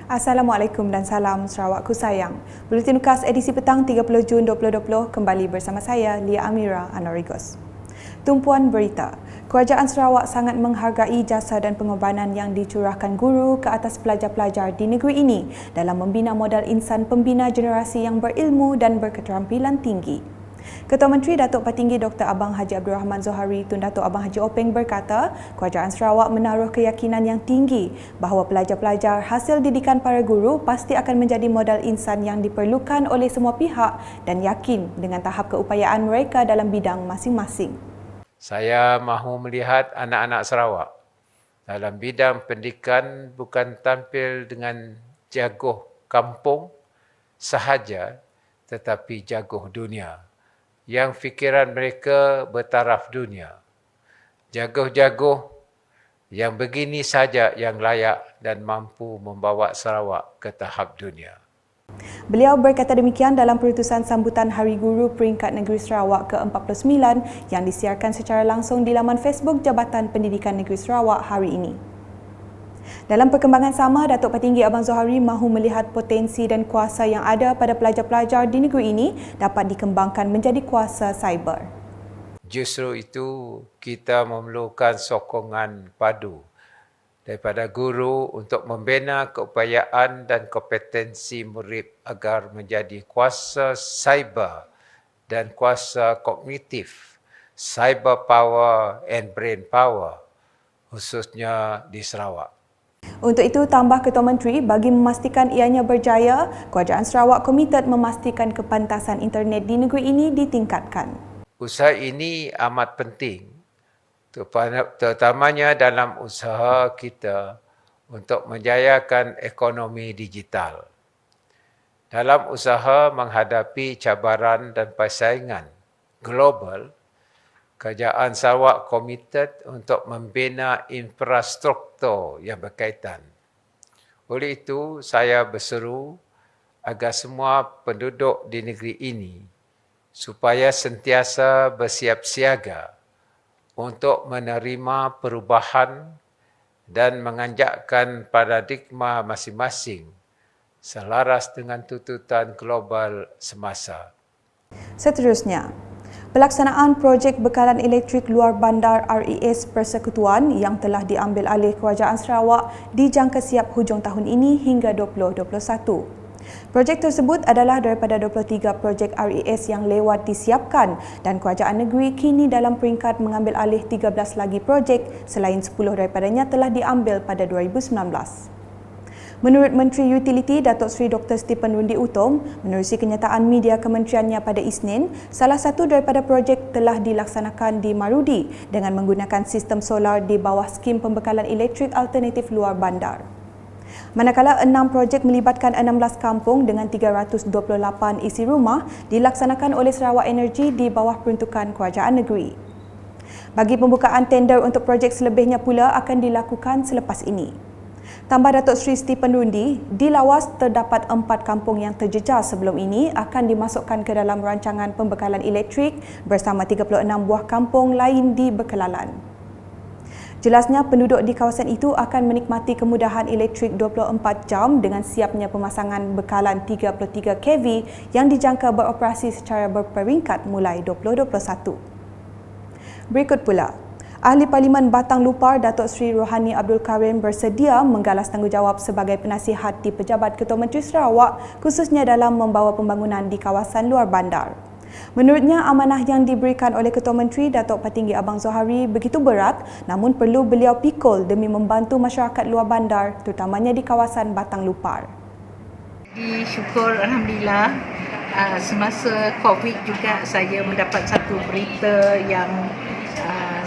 Assalamualaikum dan salam Sarawakku sayang. Buletin Ukas edisi petang 30 Jun 2020 kembali bersama saya, Lia Amira Anarigos. Tumpuan berita. Kerajaan Sarawak sangat menghargai jasa dan pengorbanan yang dicurahkan guru ke atas pelajar-pelajar di negeri ini dalam membina modal insan pembina generasi yang berilmu dan berketerampilan tinggi. Ketua Menteri Datuk Patinggi Dr. Abang Haji Abdul Rahman Zohari Tun Datuk Abang Haji Openg berkata, Kerajaan Sarawak menaruh keyakinan yang tinggi bahawa pelajar-pelajar hasil didikan para guru pasti akan menjadi modal insan yang diperlukan oleh semua pihak dan yakin dengan tahap keupayaan mereka dalam bidang masing-masing. Saya mahu melihat anak-anak Sarawak dalam bidang pendidikan bukan tampil dengan jago kampung sahaja tetapi jago dunia. Yang fikiran mereka bertaraf dunia. Jago-jago yang begini saja yang layak dan mampu membawa Sarawak ke tahap dunia. Beliau berkata demikian dalam perutusan sambutan Hari Guru Peringkat Negeri Sarawak ke-49 yang disiarkan secara langsung di laman Facebook Jabatan Pendidikan Negeri Sarawak hari ini. Dalam perkembangan sama, Datuk Patinggi Abang Zohari mahu melihat potensi dan kuasa yang ada pada pelajar-pelajar di negeri ini dapat dikembangkan menjadi kuasa cyber. Justru itu, kita memerlukan sokongan padu daripada guru untuk membina keupayaan dan kompetensi murid agar menjadi kuasa cyber dan kuasa kognitif, cyber power and brain power, khususnya di Sarawak. Untuk itu, tambah Ketua Menteri, bagi memastikan ianya berjaya, Kerajaan Sarawak komited memastikan kepantasan internet di negeri ini ditingkatkan. Usaha ini amat penting, terutamanya dalam usaha kita untuk menjayakan ekonomi digital. Dalam usaha menghadapi cabaran dan persaingan global, Kerajaan Sarawak komited untuk membina infrastruktur yang berkaitan. Oleh itu, saya berseru agar semua penduduk di negeri ini supaya sentiasa bersiap siaga untuk menerima perubahan dan menganjakkan paradigma masing-masing selaras dengan tuntutan global semasa. Seterusnya, pelaksanaan projek bekalan elektrik luar bandar RES Persekutuan yang telah diambil alih Kerajaan Sarawak dijangka siap hujung tahun ini hingga 2021. Projek tersebut adalah daripada 23 projek RES yang lewat disiapkan dan kerajaan negeri kini dalam peringkat mengambil alih 13 lagi projek selain 10 daripadanya telah diambil pada 2019. Menurut Menteri Utiliti Datuk Seri Dr. Stephen Rundi Utom, menerusi kenyataan media kementeriannya pada Isnin, salah satu daripada projek telah dilaksanakan di Marudi dengan menggunakan sistem solar di bawah skim pembekalan elektrik alternatif luar bandar. Manakala 6 projek melibatkan 16 kampung dengan 328 isi rumah dilaksanakan oleh Sarawak Energy di bawah peruntukan kerajaan negeri. Bagi pembukaan tender untuk projek selebihnya pula akan dilakukan selepas ini. Tambah Datuk Seri Stephen Rundi, di Lawas terdapat 4 kampung yang terjejas sebelum ini akan dimasukkan ke dalam rancangan pembekalan elektrik bersama 36 buah kampung lain di Berkelalan. Jelasnya penduduk di kawasan itu akan menikmati kemudahan elektrik 24 jam dengan siapnya pemasangan bekalan 33 kV yang dijangka beroperasi secara berperingkat mulai 2021. Berikut pula, Ahli Parlimen Batang Lupar Datuk Seri Rohani Abdul Karim bersedia menggalas tanggungjawab sebagai penasihat di Pejabat Ketua Menteri Sarawak khususnya dalam membawa pembangunan di kawasan luar bandar. Menurutnya, amanah yang diberikan oleh Ketua Menteri Datuk Patinggi Abang Zohari begitu berat namun perlu beliau pikul demi membantu masyarakat luar bandar terutamanya di kawasan Batang Lupar. Syukur Alhamdulillah, semasa COVID juga saya mendapat satu berita yang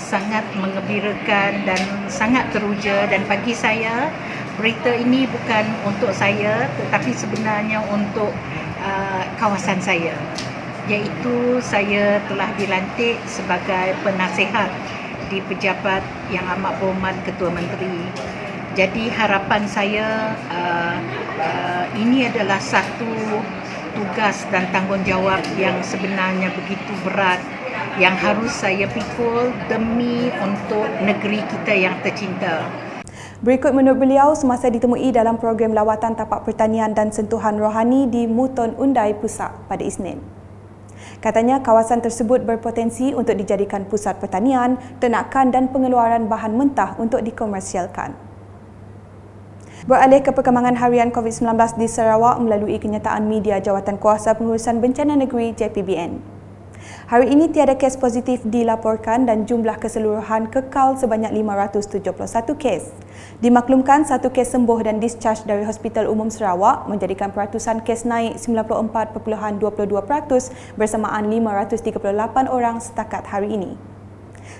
sangat menggembirakan dan sangat teruja, dan bagi saya berita ini bukan untuk saya tetapi sebenarnya untuk kawasan saya, iaitu saya telah dilantik sebagai penasihat di Pejabat Yang Amat Berhormat Ketua Menteri. Jadi harapan saya ini adalah satu tugas dan tanggungjawab yang sebenarnya begitu berat yang harus saya pikul demi untuk negeri kita yang tercinta. Berikut menurut beliau semasa ditemui dalam program lawatan tapak pertanian dan sentuhan rohani di Mutton Undai Pusat pada Isnin. Katanya kawasan tersebut berpotensi untuk dijadikan pusat pertanian, ternakan dan pengeluaran bahan mentah untuk dikomersialkan. Beralih ke perkembangan harian COVID-19 di Sarawak melalui kenyataan media Jawatankuasa Pengurusan Bencana Negeri JPBN. Hari ini tiada kes positif dilaporkan dan jumlah keseluruhan kekal sebanyak 571 kes. Dimaklumkan satu kes sembuh dan discharge dari Hospital Umum Sarawak menjadikan peratusan kes naik 94.22% bersamaan 538 orang setakat hari ini.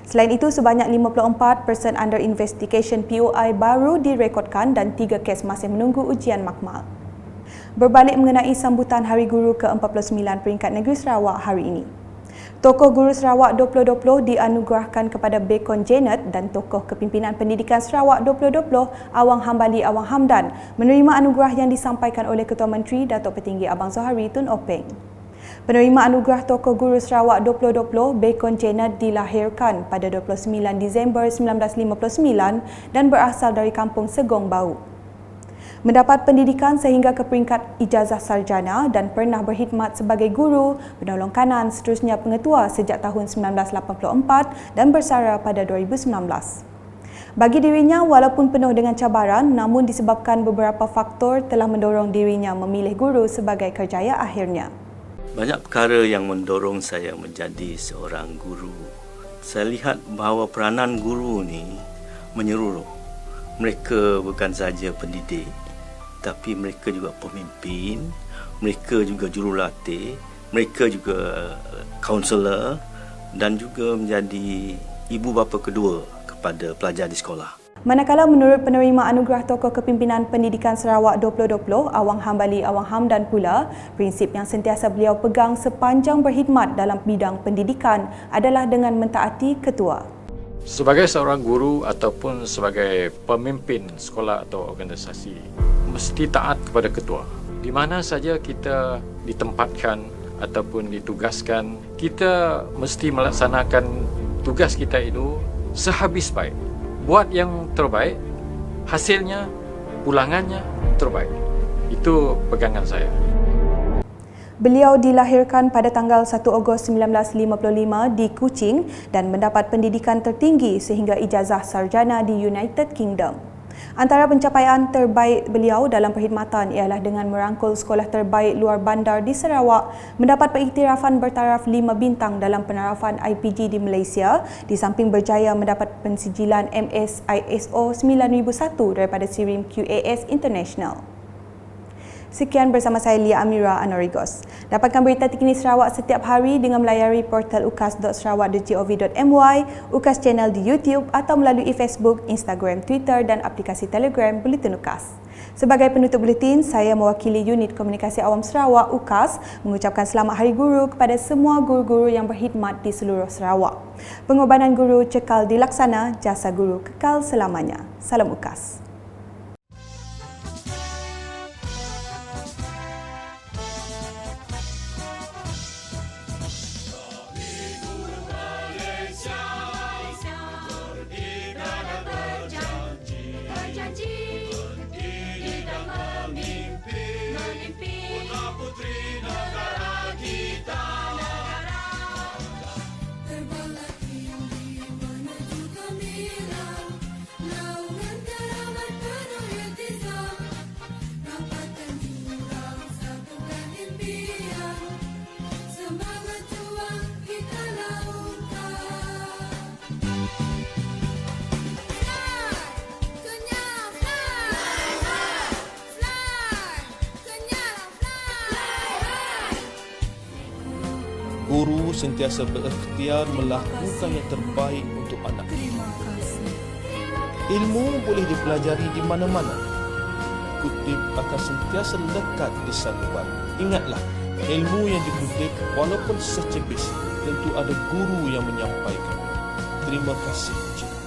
Selain itu, sebanyak 54 person under investigation POI baru direkodkan dan 3 kes masih menunggu ujian makmal. Berbalik mengenai sambutan Hari Guru ke-49 peringkat negeri Sarawak hari ini. Tokoh Guru Sarawak 2020 dianugerahkan kepada Bacon Janet dan Tokoh Kepimpinan Pendidikan Sarawak 2020 Awang Hambali Awang Hamdan menerima anugerah yang disampaikan oleh Ketua Menteri Datuk Petinggi Abang Zohari Tun Openg. Penerima anugerah Tokoh Guru Sarawak 2020 Bacon Janet dilahirkan pada 29 Disember 1959 dan berasal dari kampung Segong Bau. Mendapat pendidikan sehingga ke peringkat ijazah sarjana dan pernah berkhidmat sebagai guru, penolong kanan seterusnya pengetua sejak tahun 1984 dan bersara pada 2019. Bagi dirinya, walaupun penuh dengan cabaran, namun disebabkan beberapa faktor telah mendorong dirinya memilih guru sebagai kerjaya akhirnya. Banyak perkara yang mendorong saya menjadi seorang guru. Saya lihat bahawa peranan guru ni menyeluruh. Mereka bukan sahaja pendidik, tapi mereka juga pemimpin, mereka juga jurulatih, mereka juga kaunselor dan juga menjadi ibu bapa kedua kepada pelajar di sekolah. Manakala menurut penerima anugerah Tokoh Kepimpinan Pendidikan Sarawak 2020, Awang Hambali Awang Hamdan pula, prinsip yang sentiasa beliau pegang sepanjang berkhidmat dalam bidang pendidikan adalah dengan mentaati ketua. Sebagai seorang guru ataupun sebagai pemimpin sekolah atau organisasi, mesti taat kepada ketua. Di mana saja kita ditempatkan ataupun ditugaskan, kita mesti melaksanakan tugas kita itu sehabis baik. Buat yang terbaik, hasilnya, pulangannya terbaik. Itu pegangan saya. Beliau dilahirkan pada tanggal 1 Ogos 1955 di Kuching dan mendapat pendidikan tertinggi sehingga ijazah sarjana di United Kingdom. Antara pencapaian terbaik beliau dalam perkhidmatan ialah dengan merangkul sekolah terbaik luar bandar di Sarawak, mendapat pengiktirafan bertaraf 5 bintang dalam penarafan IPG di Malaysia, di samping berjaya mendapat pensijilan MS ISO 9001 daripada SIRIM QAS International. Sekian bersama saya Lia Amira Anorigos. Dapatkan berita terkini Sarawak setiap hari dengan melayari portal ukas.sarawak.gov.my, UKAS Channel di YouTube atau melalui Facebook, Instagram, Twitter dan aplikasi Telegram Buletin UKAS. Sebagai penutup buletin, saya mewakili Unit Komunikasi Awam Sarawak UKAS mengucapkan Selamat Hari Guru kepada semua guru-guru yang berkhidmat di seluruh Sarawak. Pengorbanan guru cekal dilaksana, jasa guru kekal selamanya. Salam UKAS. Guru sentiasa berikhtiar melakukan yang terbaik untuk anak didik. Ilmu boleh dipelajari di mana-mana. Kutip akan sentiasa lekat di saluran. Ingatlah, ilmu yang dikutip walaupun secepis, tentu ada guru yang menyampaikan. Terima kasih, Cik.